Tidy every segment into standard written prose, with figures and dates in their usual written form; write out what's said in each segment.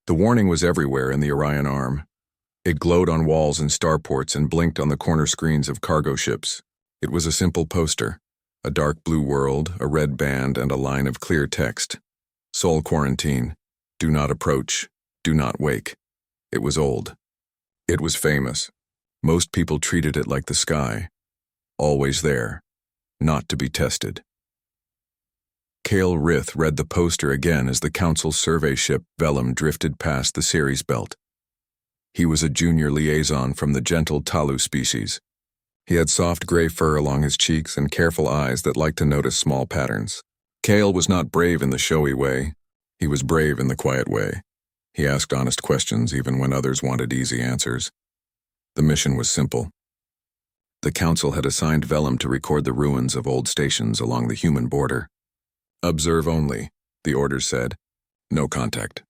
The warning was everywhere in the Orion arm. It glowed on walls and starports and blinked on the corner screens of cargo ships. It was a simple poster, a dark blue world, a red band, and a line of clear text. Sol quarantine. Do not approach. Do not wake. It was old. It was famous. Most people treated it like the sky. Always there. Not to be tested. Cale Rith read the poster again as the Council's survey ship Vellum drifted past the Ceres belt. He was a junior liaison from the gentle Talu species. He had soft gray fur along his cheeks and careful eyes that liked to notice small patterns. Cale was not brave in the showy way. He was brave in the quiet way. He asked honest questions even when others wanted easy answers. The mission was simple. The Council had assigned Vellum to record the ruins of old stations along the human border. Observe only, the orders said. No contact.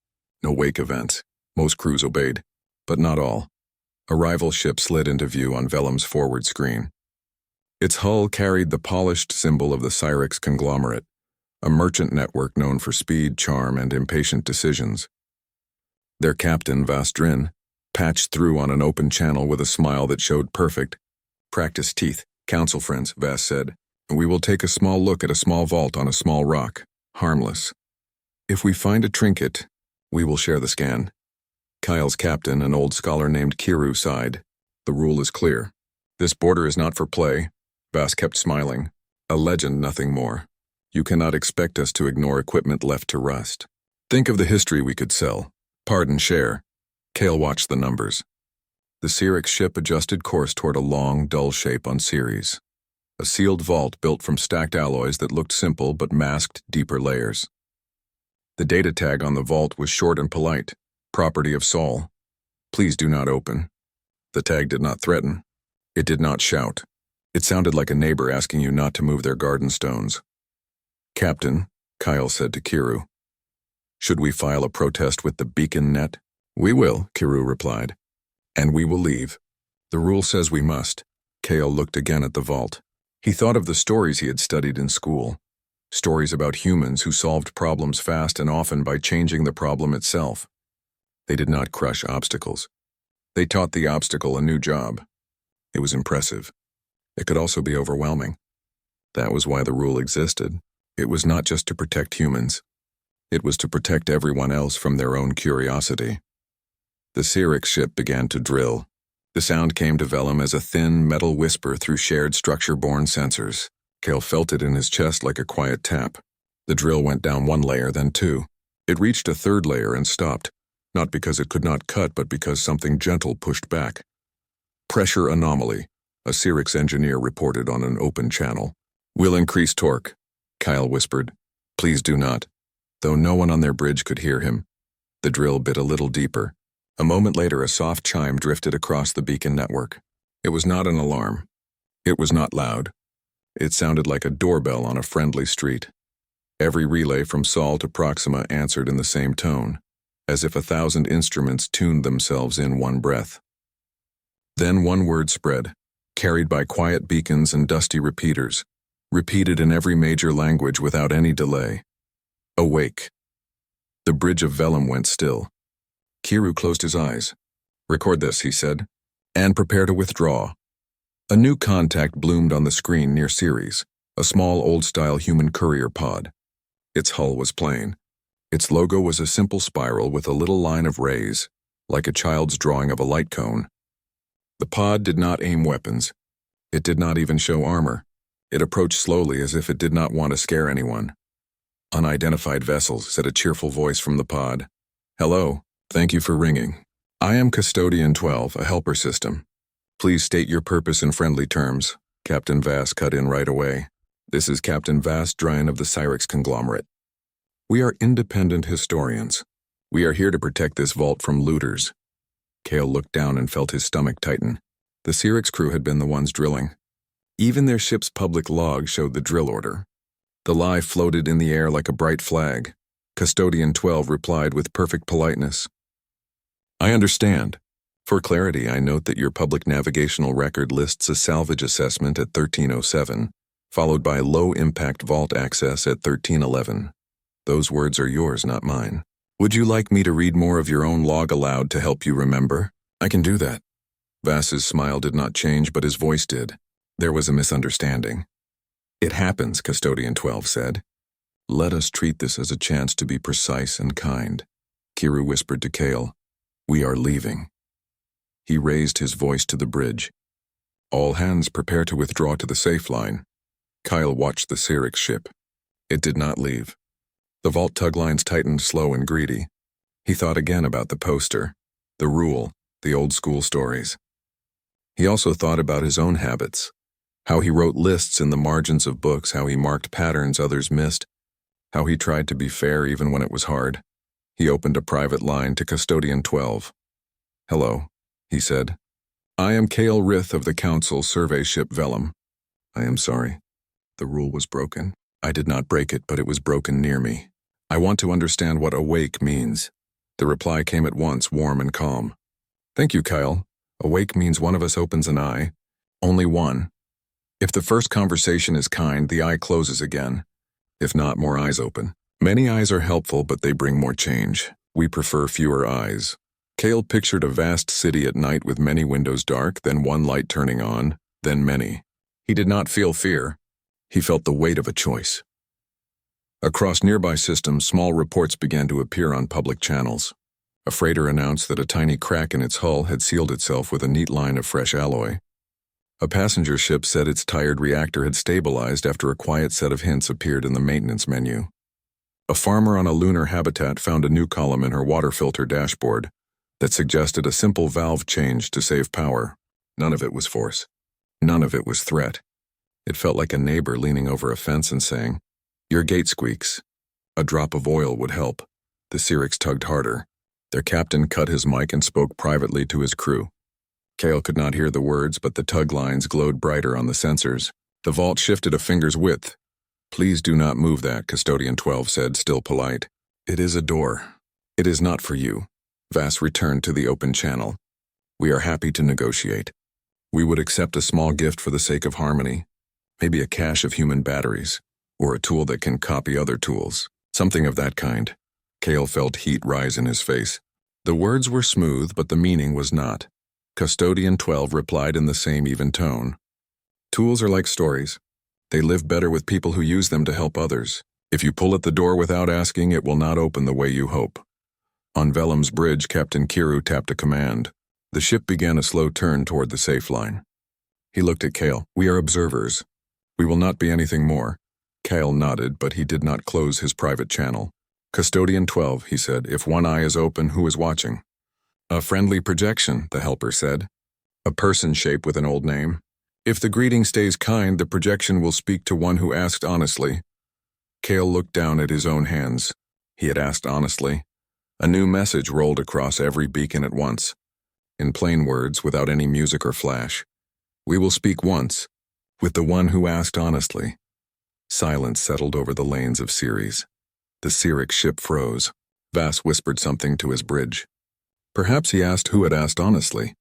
No wake events. Most crews obeyed, but not all. A rival ship slid into view on Vellum's forward screen. Its hull carried the polished symbol of the Cyrix conglomerate, a merchant network known for speed, charm, and impatient decisions. Their captain, Vastrin, patched through on an open channel with a smile that showed perfect. Practice teeth, Council friends, Vast said. We will take a small look at a small vault on a small rock. Harmless. If we find a trinket, we will share the scan. Kyle's captain, an old scholar named Kiru, sighed. The rule is clear. This border is not for play. Vast kept smiling. A legend, nothing more. You cannot expect us to ignore equipment left to rust. Think of the history we could sell. Pardon, share. Cale watched the numbers. The Cyrix ship adjusted course toward a long, dull shape on Ceres. A sealed vault built from stacked alloys that looked simple but masked deeper layers. The data tag on the vault was short and polite. Property of Sol. Please do not open. The tag did not threaten. It did not shout. It sounded like a neighbor asking you not to move their garden stones. Captain, Kyle said to Kiru. Should we file a protest with the beacon net? We will, Kiru replied. And we will leave. The rule says we must. Kale looked again at the vault. He thought of the stories he had studied in school. Stories about humans who solved problems fast and often by changing the problem itself. They did not crush obstacles. They taught the obstacle a new job. It was impressive. It could also be overwhelming. That was why the rule existed. It was not just to protect humans. It was to protect everyone else from their own curiosity. The Cyrix ship began to drill. The sound came to Vellum as a thin metal whisper through shared structure-borne sensors. Cale felt it in his chest like a quiet tap. The drill went down one layer, then two. It reached a third layer and stopped, not because it could not cut, but because something gentle pushed back. Pressure anomaly, a Cyrix engineer reported on an open channel. We'll increase torque, Kyle whispered. Please do not. Though no one on their bridge could hear him. The drill bit a little deeper. A moment later, a soft chime drifted across the beacon network. It was not an alarm. It was not loud. It sounded like a doorbell on a friendly street. Every relay from Sol to Proxima answered in the same tone, as if 1,000 instruments tuned themselves in one breath. Then one word spread, carried by quiet beacons and dusty repeaters, repeated in every major language without any delay. Awake. The bridge of Vellum went still. Kiru closed his eyes. Record this, he said, and prepare to withdraw. A new contact bloomed on the screen near Ceres, a small old-style human courier pod. Its hull was plain. Its logo was a simple spiral with a little line of rays, like a child's drawing of a light cone. The pod did not aim weapons. It did not even show armor. It approached slowly as if it did not want to scare anyone. Unidentified vessels, said a cheerful voice from the pod. Hello. Thank you for ringing. I am Custodian 12, a helper system. Please state your purpose in friendly terms. Captain Vast cut in right away. This is Captain Vastrin of the Cyrix conglomerate. We are independent historians. We are here to protect this vault from looters. Cale looked down and felt his stomach tighten. The Cyrix crew had been the ones drilling. Even their ship's public log showed the drill order. The lie floated in the air like a bright flag. Custodian 12 replied with perfect politeness. I understand. For clarity, I note that your public navigational record lists a salvage assessment at 1307, followed by low-impact vault access at 1311. Those words are yours, not mine. Would you like me to read more of your own log aloud to help you remember? I can do that. Vass's smile did not change, but his voice did. There was a misunderstanding. It happens, Custodian 12 said. Let us treat this as a chance to be precise and kind. Kiru whispered to Kale. We are leaving. He raised his voice to the bridge. All hands prepare to withdraw to the safe line. Kyle watched the Syrinx ship. It did not leave. The vault tug lines tightened slow and greedy. He thought again about the poster, the rule, the old school stories. He also thought about his own habits, how he wrote lists in the margins of books, how he marked patterns others missed, how he tried to be fair even when it was hard. He opened a private line to Custodian 12. Hello, he said. I am Kale Rith of the Council Survey Ship Vellum. I am sorry. The rule was broken. I did not break it, but it was broken near me. I want to understand what awake means. The reply came at once, warm and calm. Thank you, Kyle. Awake means one of us opens an eye. Only one. If the first conversation is kind, the eye closes again. If not, more eyes open. Many eyes are helpful, but they bring more change. We prefer fewer eyes. Kale pictured a vast city at night with many windows dark, then one light turning on, then many. He did not feel fear. He felt the weight of a choice. Across nearby systems, small reports began to appear on public channels. A freighter announced that a tiny crack in its hull had sealed itself with a neat line of fresh alloy. A passenger ship said its tired reactor had stabilized after a quiet set of hints appeared in the maintenance menu. A farmer on a lunar habitat found a new column in her water filter dashboard that suggested a simple valve change to save power. None of it was force. None of it was threat. It felt like a neighbor leaning over a fence and saying, Your gate squeaks. A drop of oil would help. The Syrinx tugged harder. Their captain cut his mic and spoke privately to his crew. Kale could not hear the words, but the tug lines glowed brighter on the sensors. The vault shifted a finger's width. Please do not move that, Custodian 12 said, still polite. It is a door. It is not for you. Vass returned to the open channel. We are happy to negotiate. We would accept a small gift for the sake of harmony. Maybe a cache of human batteries, or a tool that can copy other tools. Something of that kind. Kale felt heat rise in his face. The words were smooth, but the meaning was not. Custodian 12 replied in the same even tone. Tools are like stories. They live better with people who use them to help others. If you pull at the door without asking, it will not open the way you hope. On Vellum's bridge, Captain Kiru tapped a command. The ship began a slow turn toward the safe line. He looked at Kale. We are observers. We will not be anything more. Kale nodded, but he did not close his private channel. Custodian 12, he said. If one eye is open, who is watching? A friendly projection, the helper said. A person shape with an old name. If the greeting stays kind, the projection will speak to one who asked honestly. Kale looked down at his own hands. He had asked honestly. A new message rolled across every beacon at once. In plain words, without any music or flash. We will speak once, with the one who asked honestly. Silence settled over the lanes of Ceres. The Syrinx ship froze. Vass whispered something to his bridge. Perhaps he asked who had asked honestly.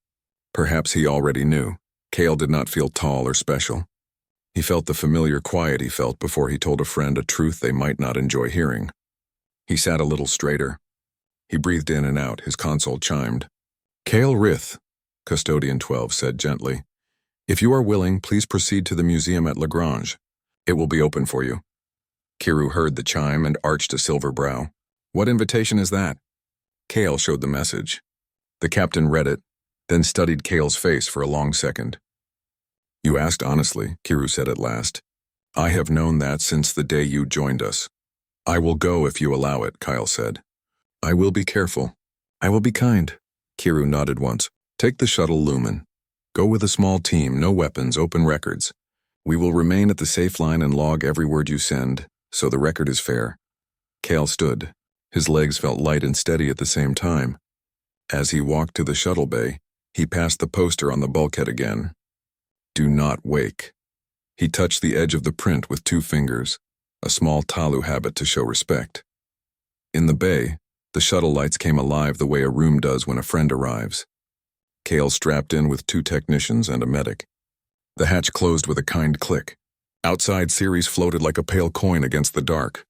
Perhaps he already knew. Kale did not feel tall or special. He felt the familiar quiet he felt before he told a friend a truth they might not enjoy hearing. He sat a little straighter. He breathed in and out. His console chimed. Kale Rith, Custodian 12 said gently. If you are willing, please proceed to the museum at Lagrange. It will be open for you. Kiru heard the chime and arched a silver brow. What invitation is that? Kale showed the message. The captain read it, then studied Kale's face for a long second. You asked honestly, Kiru said at last. I have known that since the day you joined us. I will go if you allow it, Kyle said. I will be careful. I will be kind. Kiru nodded once. Take the shuttle Lumen. Go with a small team, no weapons, open records. We will remain at the safe line and log every word you send, so the record is fair. Kale stood. His legs felt light and steady at the same time. As he walked to the shuttle bay, he passed the poster on the bulkhead again. Do not wake. He touched the edge of the print with 2 fingers, a small Talu habit to show respect. In the bay, the shuttle lights came alive the way a room does when a friend arrives. Kale strapped in with 2 technicians and a medic. The hatch closed with a kind click. Outside, Ceres floated like a pale coin against the dark.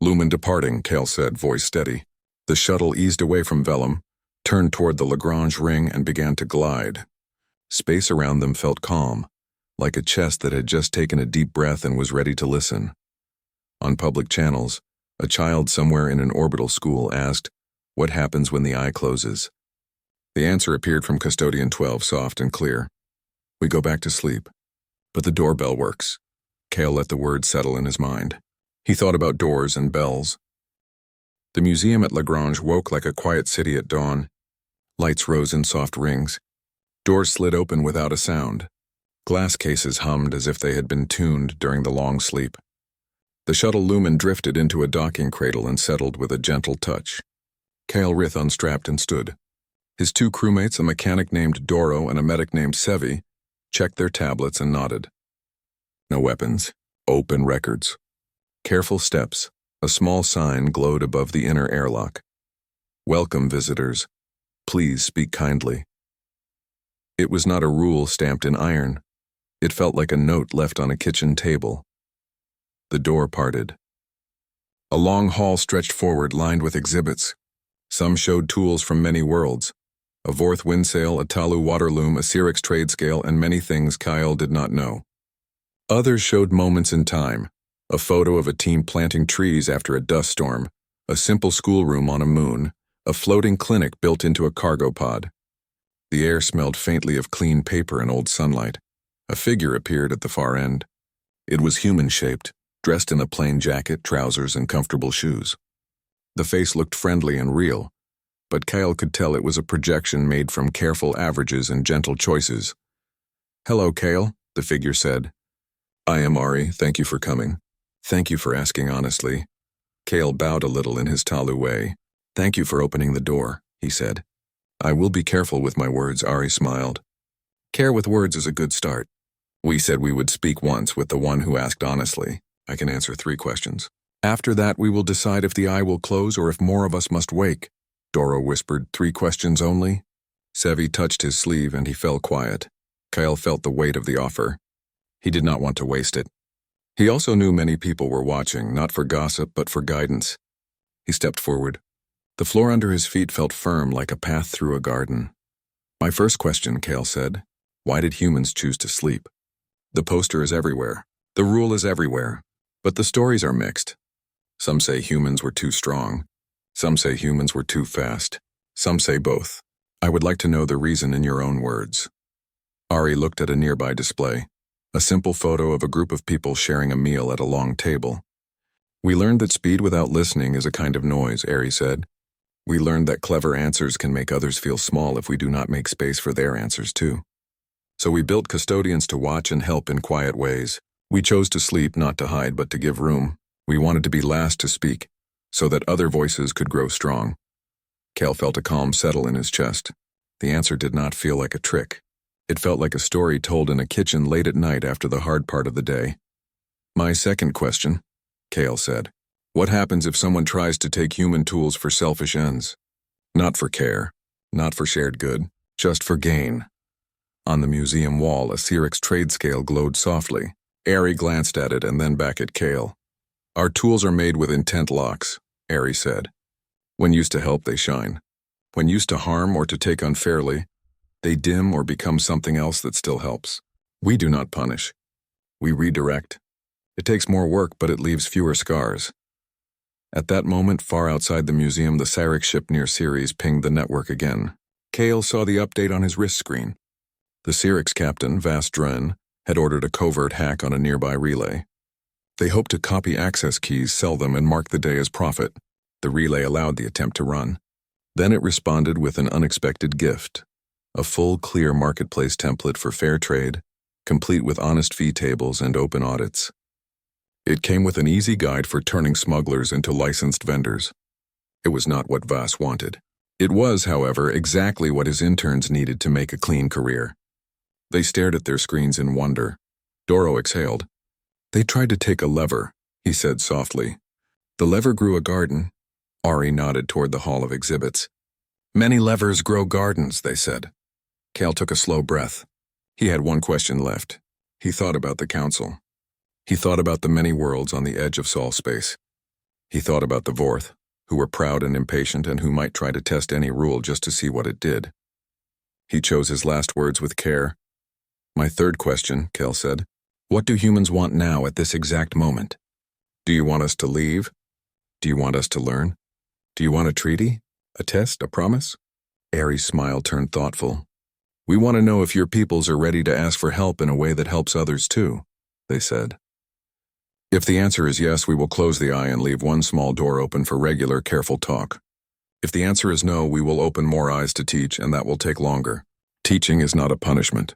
Lumen departing, Kale said, voice steady. The shuttle eased away from Vellum, turned toward the Lagrange ring, and began to glide. Space around them felt calm, like a chest that had just taken a deep breath and was ready to listen. On public channels, a child somewhere in an orbital school asked, "What happens when the eye closes?" The answer appeared from Custodian 12, soft and clear. "We go back to sleep." But the doorbell works. Cale let the word settle in his mind. He thought about doors and bells. The museum at Lagrange woke like a quiet city at dawn. Lights rose in soft rings. Doors slid open without a sound. Glass cases hummed as if they had been tuned during the long sleep. The shuttle lumen drifted into a docking cradle and settled with a gentle touch. Cale Rith unstrapped and stood. His two crewmates, a mechanic named Doro and a medic named Sevi, checked their tablets and nodded. No weapons. Open records. Careful steps. A small sign glowed above the inner airlock. "Welcome, visitors. Please speak kindly." It was not a rule stamped in iron. It felt like a note left on a kitchen table. The door parted. A long hall stretched forward, lined with exhibits. Some showed tools from many worlds. A Vorth windsail, a Talu waterloom, a Syrinx trade scale, and many things Kyle did not know. Others showed moments in time. A photo of a team planting trees after a dust storm, a simple schoolroom on a moon, a floating clinic built into a cargo pod. The air smelled faintly of clean paper and old sunlight. A figure appeared at the far end. It was human-shaped, dressed in a plain jacket, trousers, and comfortable shoes. The face looked friendly and real, but Kyle could tell it was a projection made from careful averages and gentle choices. "Hello, Kale," the figure said. "I am Ari, thank you for coming." "Thank you for asking honestly." Kale bowed a little in his Talu way. "Thank you for opening the door," he said. "I will be careful with my words," Ari smiled. "Care with words is a good start. We said we would speak once with the one who asked honestly. I can answer 3 questions. After that we will decide if the eye will close or if more of us must wake." Doro whispered, 3 questions only?" Sevi touched his sleeve and he fell quiet. Kyle felt the weight of the offer. He did not want to waste it. He also knew many people were watching, not for gossip, but for guidance. He stepped forward. The floor under his feet felt firm like a path through a garden. "My first question," Kale said. "Why did humans choose to sleep? The poster is everywhere. The rule is everywhere. But the stories are mixed. Some say humans were too strong. Some say humans were too fast. Some say both. I would like to know the reason in your own words." Ari looked at a nearby display. A simple photo of a group of people sharing a meal at a long table. "We learned that speed without listening is a kind of noise," Ari said. "We learned that clever answers can make others feel small if we do not make space for their answers too. So we built custodians to watch and help in quiet ways. We chose to sleep, not to hide, but to give room. We wanted to be last to speak, so that other voices could grow strong." Cal felt a calm settle in his chest. The answer did not feel like a trick. It felt like a story told in a kitchen late at night after the hard part of the day. "My second question," Cale said. "What happens if someone tries to take human tools for selfish ends? Not for care, not for shared good, just for gain." On the museum wall, a Syrinx trade scale glowed softly. Ari glanced at it and then back at Cale. "Our tools are made with intent locks," Ari said. "When used to help, they shine. When used to harm or to take unfairly, they dim or become something else that still helps. We do not punish. We redirect. It takes more work, but it leaves fewer scars." At that moment, far outside the museum, the Syrinx ship near Ceres pinged the network again. Cale saw the update on his wrist screen. The Syrinx captain, Vastren, had ordered a covert hack on a nearby relay. They hoped to copy access keys, sell them, and mark the day as profit. The relay allowed the attempt to run. Then it responded with an unexpected gift. A full, clear marketplace template for fair trade, complete with honest fee tables and open audits. It came with an easy guide for turning smugglers into licensed vendors. It was not what Vas wanted. It was, however, exactly what his interns needed to make a clean career. They stared at their screens in wonder. Doro exhaled. "They tried to take a lever," he said softly. "The lever grew a garden." Ari nodded toward the hall of exhibits. "Many levers grow gardens," they said. Cal took a slow breath. He had one question left. He thought about the council. He thought about the many worlds on the edge of Sol space. He thought about the Vorth, who were proud and impatient and who might try to test any rule just to see what it did. He chose his last words with care. "My third question," Kel said. "What do humans want now at this exact moment? Do you want us to leave? Do you want us to learn? Do you want a treaty? A test? A promise?" Aries' smile turned thoughtful. "We want to know if your peoples are ready to ask for help in a way that helps others too," they said. "If the answer is yes, we will close the eye and leave one small door open for regular, careful talk. If the answer is no, we will open more eyes to teach, and that will take longer. Teaching is not a punishment.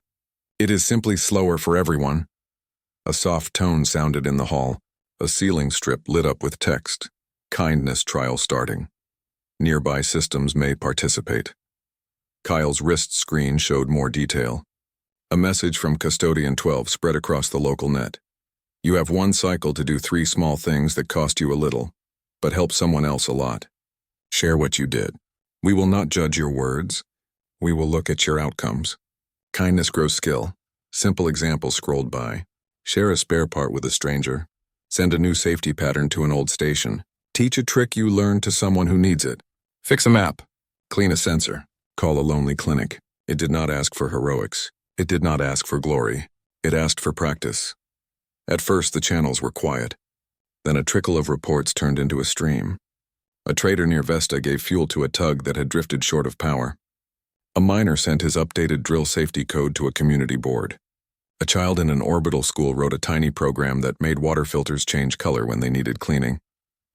It is simply slower for everyone." A soft tone sounded in the hall. A ceiling strip lit up with text. "Kindness trial starting. Nearby systems may participate." Kyle's wrist screen showed more detail. A message from Custodian 12 spread across the local net. "You have one cycle to do 3 small things that cost you a little, but help someone else a lot. Share what you did. We will not judge your words. We will look at your outcomes. Kindness grows skill." Simple examples scrolled by. Share a spare part with a stranger. Send a new safety pattern to an old station. Teach a trick you learned to someone who needs it. Fix a map. Clean a sensor. Call a lonely clinic. It did not ask for heroics. It did not ask for glory. It asked for practice. At first, the channels were quiet. Then a trickle of reports turned into a stream. A trader near Vesta gave fuel to a tug that had drifted short of power. A miner sent his updated drill safety code to a community board. A child in an orbital school wrote a tiny program that made water filters change color when they needed cleaning,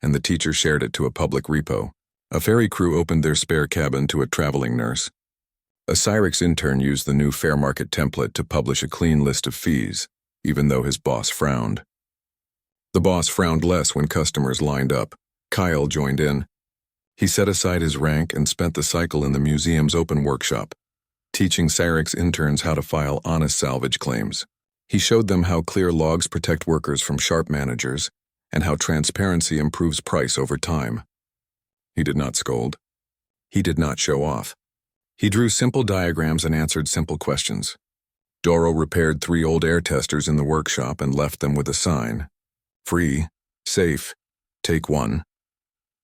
and the teacher shared it to a public repo. A ferry crew opened their spare cabin to a traveling nurse. A Cyrix intern used the new fair market template to publish a clean list of fees, even though his boss frowned. The boss frowned less when customers lined up. Kyle joined in. He set aside his rank and spent the cycle in the museum's open workshop, teaching Cyrix interns how to file honest salvage claims. He showed them how clear logs protect workers from sharp managers and how transparency improves price over time. He did not scold. He did not show off. He drew simple diagrams and answered simple questions. Doro repaired 3 old air testers in the workshop and left them with a sign. Free, safe, take 1.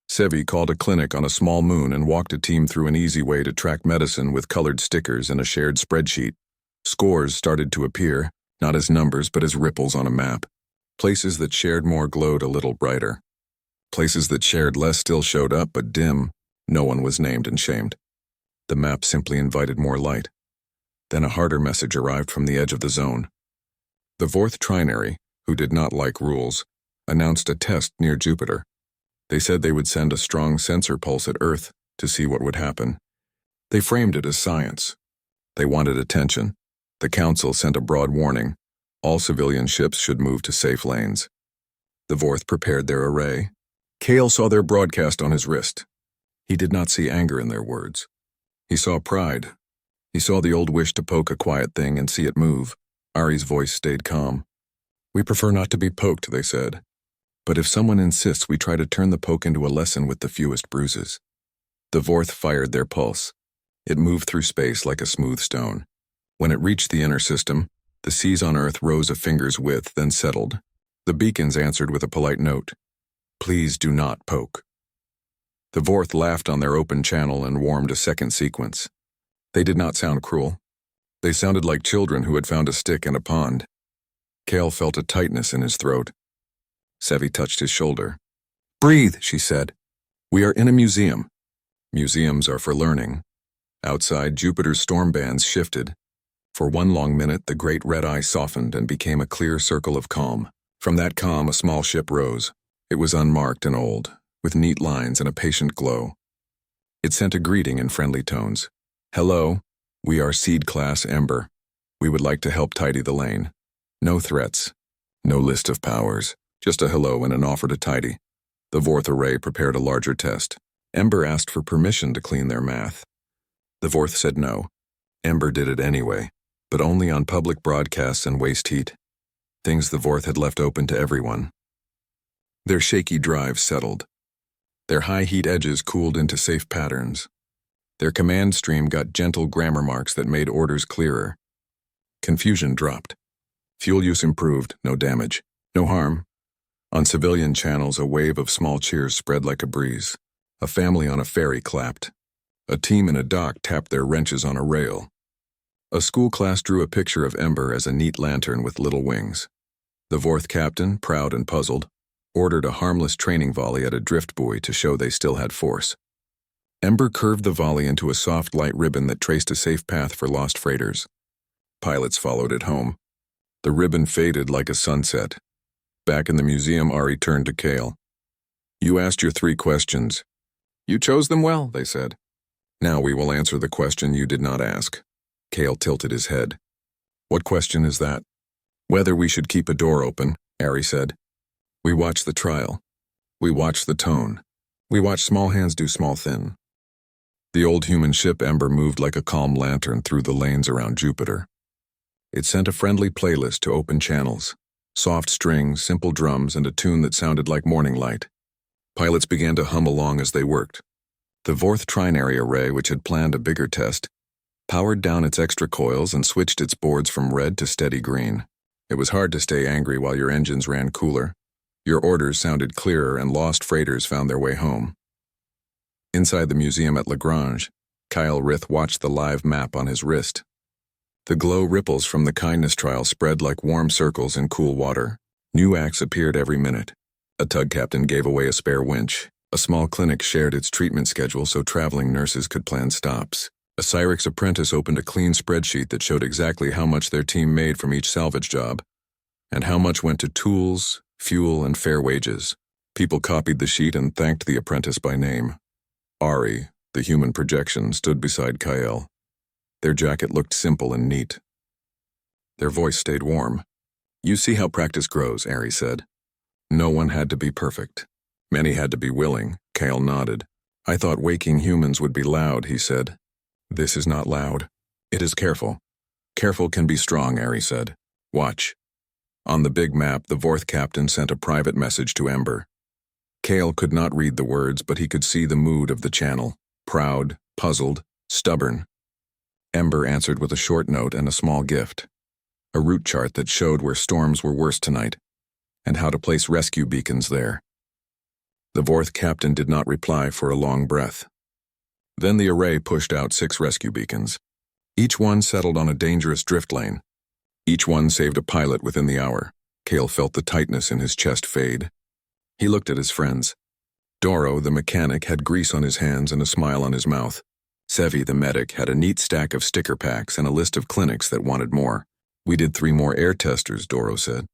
Sevi called a clinic on a small moon and walked a team through an easy way to track medicine with colored stickers and a shared spreadsheet. Scores started to appear, not as numbers but as ripples on a map. Places that shared more glowed a little brighter. Places that shared less still showed up, but dim. No one was named and shamed. The map simply invited more light. Then a harder message arrived from the edge of the zone. The Vorth Trinary, who did not like rules, announced a test near Jupiter. They said they would send a strong sensor pulse at Earth to see what would happen. They framed it as science. They wanted attention. The Council sent a broad warning. All civilian ships should move to safe lanes. The Vorth prepared their array. Kale saw their broadcast on his wrist. He did not see anger in their words. He saw pride. He saw the old wish to poke a quiet thing and see it move. Ari's voice stayed calm. "We prefer not to be poked," they said. "But if someone insists, we try to turn the poke into a lesson with the fewest bruises." The Vorth fired their pulse. It moved through space like a smooth stone. When it reached the inner system, the seas on Earth rose a finger's width, then settled. The beacons answered with a polite note. "Please do not poke." The Vorth laughed on their open channel and warmed a second sequence. They did not sound cruel. They sounded like children who had found a stick in a pond. Kale felt a tightness in his throat. Sevi touched his shoulder. "Breathe," she said. "We are in a museum. Museums are for learning." Outside, Jupiter's storm bands shifted. For one long minute, the great red eye softened and became a clear circle of calm. From that calm, a small ship rose. It was unmarked and old, with neat lines and a patient glow. It sent a greeting in friendly tones. "Hello, we are Seed Class Ember. We would like to help tidy the lane. No threats, no list of powers, just a hello and an offer to tidy." The Vorth array prepared a larger test. Ember asked for permission to clean their math. The Vorth said no. Ember did it anyway, but only on public broadcasts and waste heat. Things the Vorth had left open to everyone. Their shaky drives settled. Their high heat edges cooled into safe patterns. Their command stream got gentle grammar marks that made orders clearer. Confusion dropped. Fuel use improved, no damage, no harm. On civilian channels, a wave of small cheers spread like a breeze. A family on a ferry clapped. A team in a dock tapped their wrenches on a rail. A school class drew a picture of Ember as a neat lantern with little wings. The fourth captain, proud and puzzled, ordered a harmless training volley at a drift buoy to show they still had force. Ember curved the volley into a soft light ribbon that traced a safe path for lost freighters. Pilots followed it home. The ribbon faded like a sunset. Back in the museum, Ari turned to Kale. "You asked your 3 questions. You chose them well," they said. "Now we will answer the question you did not ask." Kale tilted his head. "What question is that?" "Whether we should keep a door open," Ari said. "We watched the trial. We watched the tone. We watched small hands do small thing." The old human ship Ember moved like a calm lantern through the lanes around Jupiter. It sent a friendly playlist to open channels, soft strings, simple drums, and a tune that sounded like morning light. Pilots began to hum along as they worked. The fourth trinary array, which had planned a bigger test, powered down its extra coils and switched its boards from red to steady green. It was hard to stay angry while your engines ran cooler. Your orders sounded clearer and lost freighters found their way home. Inside the museum at Lagrange, Kyle Rith watched the live map on his wrist. The glow ripples from the kindness trial spread like warm circles in cool water. New acts appeared every minute. A tug captain gave away a spare winch. A small clinic shared its treatment schedule so traveling nurses could plan stops. A Cyrix apprentice opened a clean spreadsheet that showed exactly how much their team made from each salvage job, and how much went to tools, fuel, and fair wages. People copied the sheet and thanked the apprentice by name. Ari, the human projection, stood beside Kyle. Their jacket looked simple and neat. Their voice stayed warm. "You see how practice grows," Ari said. No one had to be perfect. Many had to be willing. Kyle nodded. "I thought waking humans would be loud," he said. "This is not loud. It is careful. Careful can be strong," Ari said. "Watch." On the big map, the fourth captain sent a private message to Ember. Kale could not read the words, but he could see the mood of the channel. Proud, puzzled, stubborn. Ember answered with a short note and a small gift. A route chart that showed where storms were worse tonight, and how to place rescue beacons there. The fourth captain did not reply for a long breath. Then the array pushed out 6 rescue beacons. Each one settled on a dangerous drift lane. Each one saved a pilot within the hour. Kale felt the tightness in his chest fade. He looked at his friends. Doro, the mechanic, had grease on his hands and a smile on his mouth. Sevi, the medic, had a neat stack of sticker packs and a list of clinics that wanted more. "We did 3 more air testers," Doro said.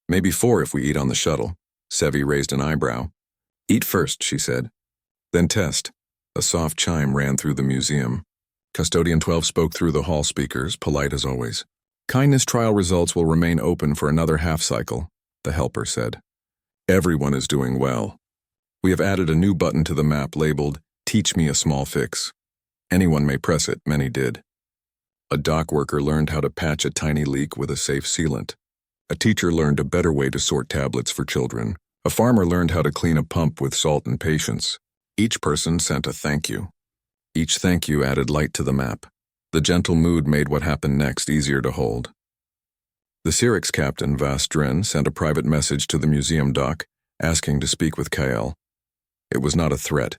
"Maybe 4 if we eat on the shuttle." Sevi raised an eyebrow. "Eat first," she said. "Then test." A soft chime ran through the museum. Custodian 12 spoke through the hall speakers, polite as always. "Kindness trial results will remain open for another half cycle," the helper said. "Everyone is doing well. We have added a new button to the map labeled, 'Teach me a small fix.' Anyone may press it," many did. A dock worker learned how to patch a tiny leak with a safe sealant. A teacher learned a better way to sort tablets for children. A farmer learned how to clean a pump with salt and patience. Each person sent a thank you. Each thank you added light to the map. The gentle mood made what happened next easier to hold. The Cyrix captain, Vastren, sent a private message to the museum dock, asking to speak with Kale. It was not a threat.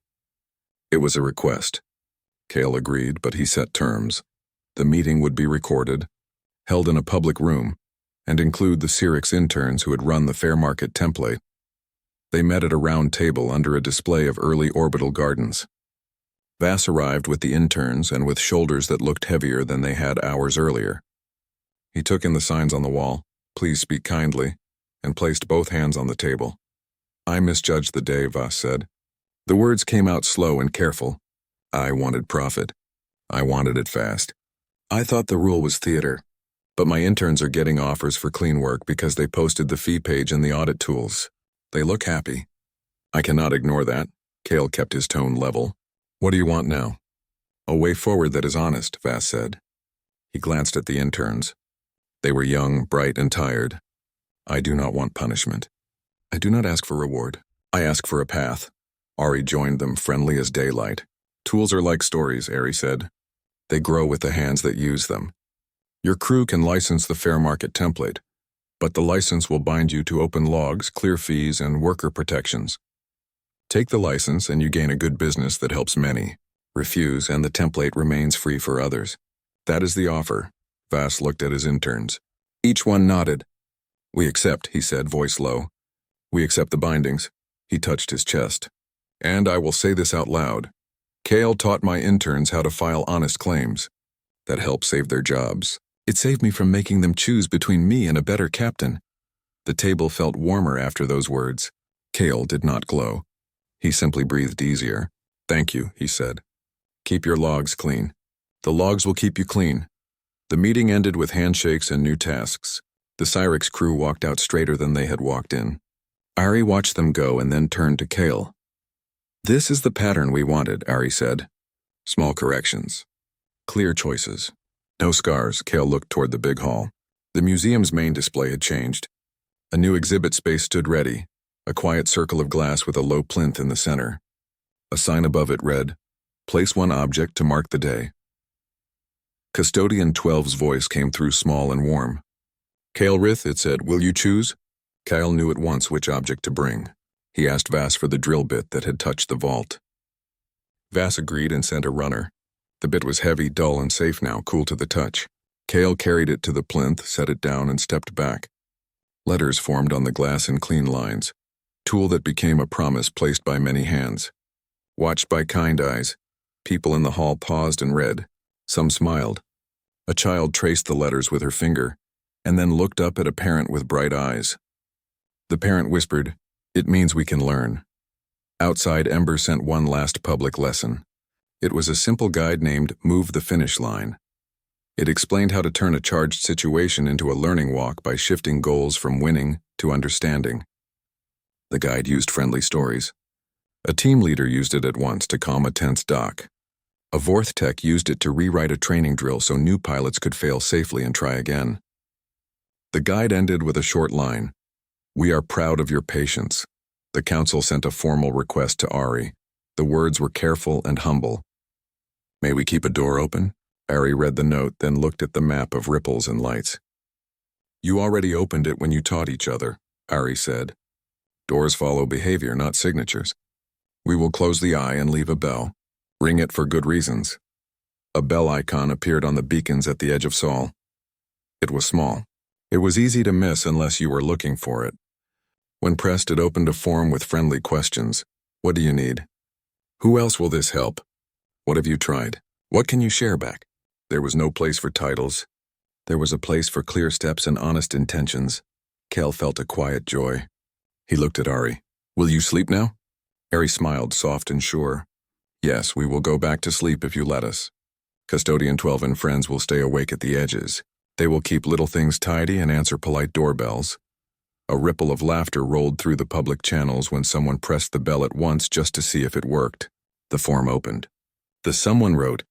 It was a request. Kale agreed, but he set terms. The meeting would be recorded, held in a public room, and include the Cyrix interns who had run the fair market template. They met at a round table under a display of early orbital gardens. Vass arrived with the interns and with shoulders that looked heavier than they had hours earlier. He took in the signs on the wall, "Please speak kindly," and placed both hands on the table. "I misjudged the day," Vass said. The words came out slow and careful. "I wanted profit. I wanted it fast. I thought the rule was theater. But my interns are getting offers for clean work because they posted the fee page in the audit tools. They look happy. I cannot ignore that." Kale kept his tone level. "What do you want now?" "A way forward that is honest," Vass said. He glanced at the interns. They were young, bright, and tired. "I do not want punishment. I do not ask for reward. I ask for a path." Ari joined them, friendly as daylight. "Tools are like stories," Ari said. "They grow with the hands that use them. Your crew can license the fair market template, but the license will bind you to open logs, clear fees, and worker protections. Take the license and you gain a good business that helps many. Refuse and the template remains free for others. That is the offer. Vass looked at his interns. Each one nodded. We accept, he said, voice low. We accept the bindings. He touched his chest. And I will say this out loud. Kale taught my interns how to file honest claims. That helped save their jobs. It saved me from making them choose between me and a better captain. The table felt warmer after those words. Kale did not glow. He simply breathed easier. Thank you, he said. Keep your logs clean. The logs will keep you clean. The meeting ended with handshakes and new tasks. The Cyrix crew walked out straighter than they had walked in. Ari watched them go and then turned to Kale. This is the pattern we wanted, Ari said. Small corrections. Clear choices. No scars. Kale looked toward the big hall. The museum's main display had changed. A new exhibit space stood ready, a quiet circle of glass with a low plinth in the center. A sign above it read, Place one object to mark the day. Custodian 12's voice came through small and warm. Kale Rith, it said, will you choose? Kyle knew at once which object to bring. He asked Vass for the drill bit that had touched the vault. Vass agreed and sent a runner. The bit was heavy, dull, and safe now, cool to the touch. Kale carried it to the plinth, set it down, and stepped back. Letters formed on the glass in clean lines. Tool that became a promise placed by many hands. Watched by kind eyes. People in the hall paused and read. Some smiled. A child traced the letters with her finger, and then looked up at a parent with bright eyes. The parent whispered, It means we can learn. Outside, Ember sent one last public lesson. It was a simple guide named Move the Finish Line. It explained how to turn a charged situation into a learning walk by shifting goals from winning to understanding. The guide used friendly stories. A team leader used it at once to calm a tense dock. A Vorth tech used it to rewrite a training drill so new pilots could fail safely and try again. The guide ended with a short line. We are proud of your patience. The council sent a formal request to Ari. The words were careful and humble. May we keep a door open? Ari read the note, then looked at the map of ripples and lights. You already opened it when you taught each other, Ari said. Doors follow behavior, not signatures. We will close the eye and leave a bell. Ring it for good reasons. A bell icon appeared on the beacons at the edge of Sol. It was small. It was easy to miss unless you were looking for it. When pressed, it opened a form with friendly questions. What do you need? Who else will this help? What have you tried? What can you share back? There was no place for titles. There was a place for clear steps and honest intentions. Kel felt a quiet joy. He looked at Ari. Will you sleep now? Ari smiled, soft and sure. Yes, we will go back to sleep if you let us. Custodian 12 and friends will stay awake at the edges. They will keep little things tidy and answer polite doorbells. A ripple of laughter rolled through the public channels when someone pressed the bell at once just to see if it worked. The form opened. The someone wrote,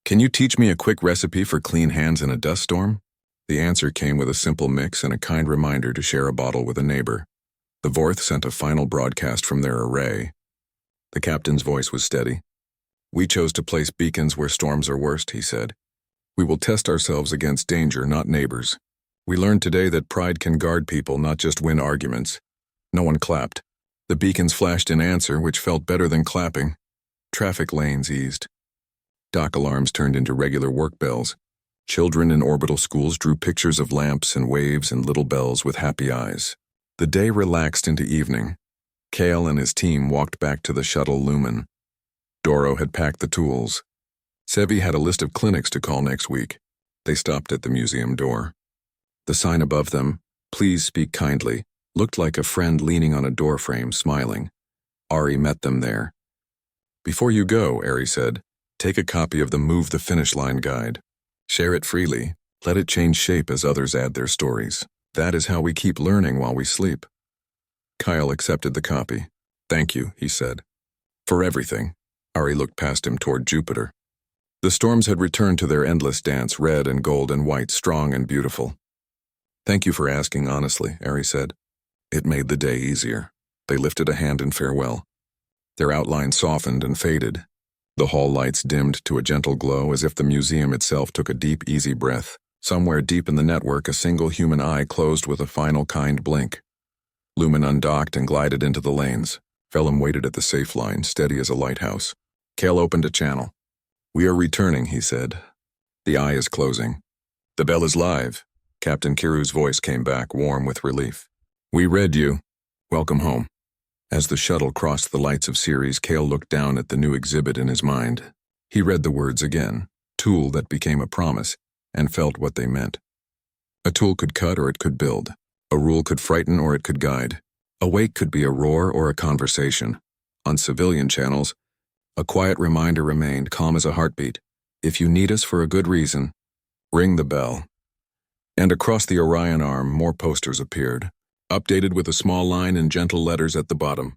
Can you teach me a quick recipe for clean hands in a dust storm? The answer came with a simple mix and a kind reminder to share a bottle with a neighbor. The Vorth sent a final broadcast from their array. The captain's voice was steady. We chose to place beacons where storms are worst, he said. We will test ourselves against danger, not neighbors. We learned today that pride can guard people, not just win arguments. No one clapped. The beacons flashed in answer, which felt better than clapping. Traffic lanes eased. Dock alarms turned into regular work bells. Children in orbital schools drew pictures of lamps and waves and little bells with happy eyes. The day relaxed into evening. Kale and his team walked back to the shuttle Lumen. Doro had packed the tools. Sevi had a list of clinics to call next week. They stopped at the museum door. The sign above them, Please speak kindly, looked like a friend leaning on a doorframe, smiling. Ari met them there. Before you go, Ari said, take a copy of the Move the Finish Line guide. Share it freely. Let it change shape as others add their stories. That is how we keep learning while we sleep. Kyle accepted the copy. Thank you, he said. For everything. Ari looked past him toward Jupiter. The storms had returned to their endless dance, red and gold and white, strong and beautiful. Thank you for asking honestly, Ari said. It made the day easier. They lifted a hand in farewell. Their outline softened and faded. The hall lights dimmed to a gentle glow as if the museum itself took a deep, easy breath. Somewhere deep in the network, a single human eye closed with a final kind blink. Lumen undocked and glided into the lanes. Phelim waited at the safe line, steady as a lighthouse. Kale opened a channel. "We are returning," he said. "The eye is closing." "The bell is live." Captain Kiru's voice came back, warm with relief. "We read you. Welcome home." As the shuttle crossed the lights of Ceres, Kale looked down at the new exhibit in his mind. He read the words again, tool that became a promise, and felt what they meant. A tool could cut or it could build. A rule could frighten or it could guide. A wake could be a roar or a conversation. On civilian channels, a quiet reminder remained, calm as a heartbeat. If you need us for a good reason, ring the bell. And across the Orion arm, more posters appeared, updated with a small line in gentle letters at the bottom.